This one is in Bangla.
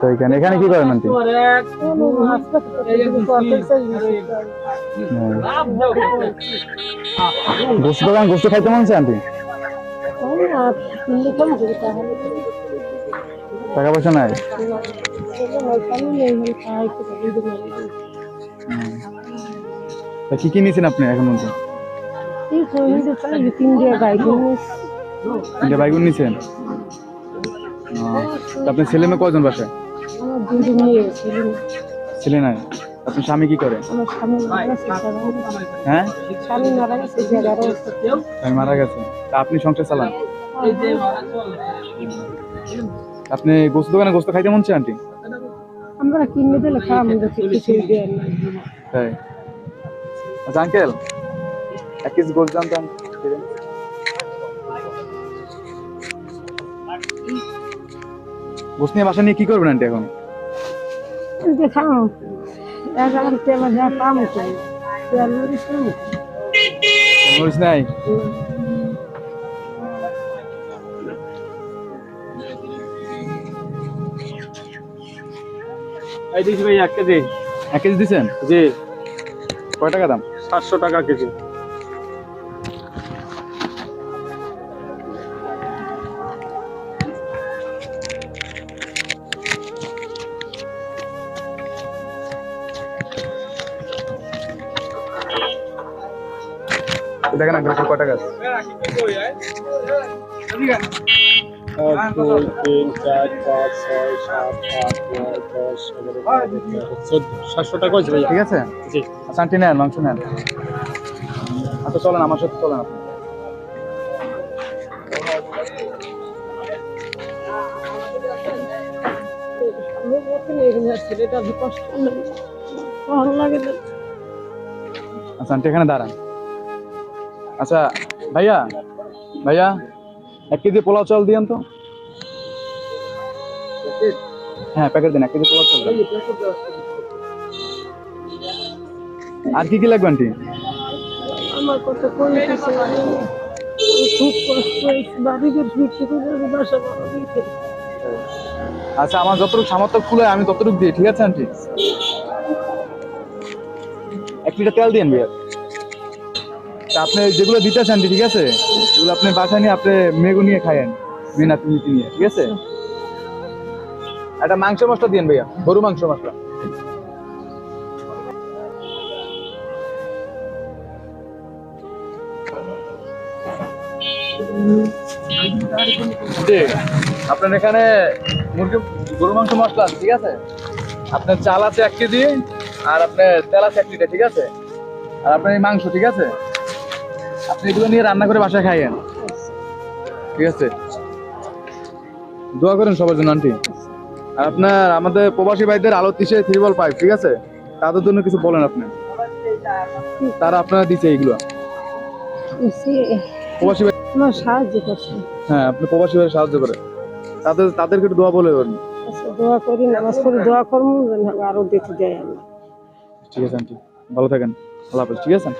তো এখানে এখানে কি করেন আন্টি? গোস্ত দোকান, গোস্ত খাইতে মন চায় আন্টি? টাকা পয়সা নাই? তা কি কি নিয়েছেন আপনি এখন পর্যন্ত? তিনটা বাইগুন নিয়েছেন? আপনার ছেলে মেয়ে কয়জন বাসায়? ছেলে নাই? আপনার স্বামী কি করে? হ্যাঁ, স্বামী মারা গেছে। তা আপনি সংসার চালান? আপনি গোস্ত দোকানে গোস্ত খাইতে মন চায় আন্টি? আমরা কিনে দিলে খাওয়া তাই? আচ্ছা আঙ্কেল, 1 কেজি গোস্ত জানতাম। গোস্ত নিয়ে বাসা নিয়ে কি করবেন আন্টি এখন? মরিচ নাই? এই দিছি ভাই 1 কেজি। 1 কেজি দিচ্ছেন? জি। কয় টাকা দাম? 700 টাকা কেজি। দেখেন আঙ্কেল কয় টাকা আছে? 1 2 3 4 5 6 7 8 9 10 11 12 700 টাকা হয়েছে ভাই। ঠিক আছে? জি। আচ্ছা আন্টি নেন, মাংস নেন। আচ্ছা চলেন আমার সাথে, চলেন আপনি। আচ্ছা আন্টি এখানে দাঁড়ান। আচ্ছা ভাইয়া, ভাইয়া 1 কেজি পোলাও চাল দিয়েন তো। হ্যাঁ প্যাকেট দিন, 1 কেজি পোলাও চাল দেন। আর কি কি লাগবে আন্টি? আমার কত কোন কিছু খুব কষ্ট বাড়িতে ফিরতে বাসা আচ্ছা আমার যতটুকু সামর্থ্য খুলে আমি ততটুকু দিই, ঠিক আছে আন্টি? 1 লিটার তেল দিন ভাইয়া। তা আপনি যেগুলো দিতেছেন আন্টি, ঠিক আছে, এগুলো আপনি বাসায় নিয়ে আপনি মেগু নিয়ে খায়েন, মেনা তুমি নিয়ে, ঠিক আছে? একটা মাংস মশলা দিন ভাইয়া, গরু মাংস মশলা। জি, আপনার এখানে মুরগি গরু মাংস মশলা আছে, ঠিক আছে? আপনার চাল আছে 1 কেজি, আর আপনার তেল আছে 1 লিটার, ঠিক আছে? আর আপনার এই মাংস, ঠিক আছে? আপনি এগুলো নিয়ে রান্না করে বাসায় খাইয়েন, ঠিক আছে? দোয়া করেন সবার জন্য আন্টি। আর আপনার আমাদের প্রবাসী ভাইদের আলো 365, ঠিক আছে, তাদের জন্য কিছু বলেন আপনি। তারা আপনারা দিচ্ছে এইগুলো প্রবাসী ভাই। আমার সাহায্য করছে। হ্যাঁ, আপনি প্রবাসী ভাই সাহায্য করে তাদেরকে একটু দোয়া বলে দেন। দোয়া করি, নামাজ পড়ি, দোয়া করবো, আরো দিতে দেয় আল্লাহ। ঠিক আছে আন্টি, ভালো থাকেন, আল্লাহ হাফেজ, ঠিক আছে?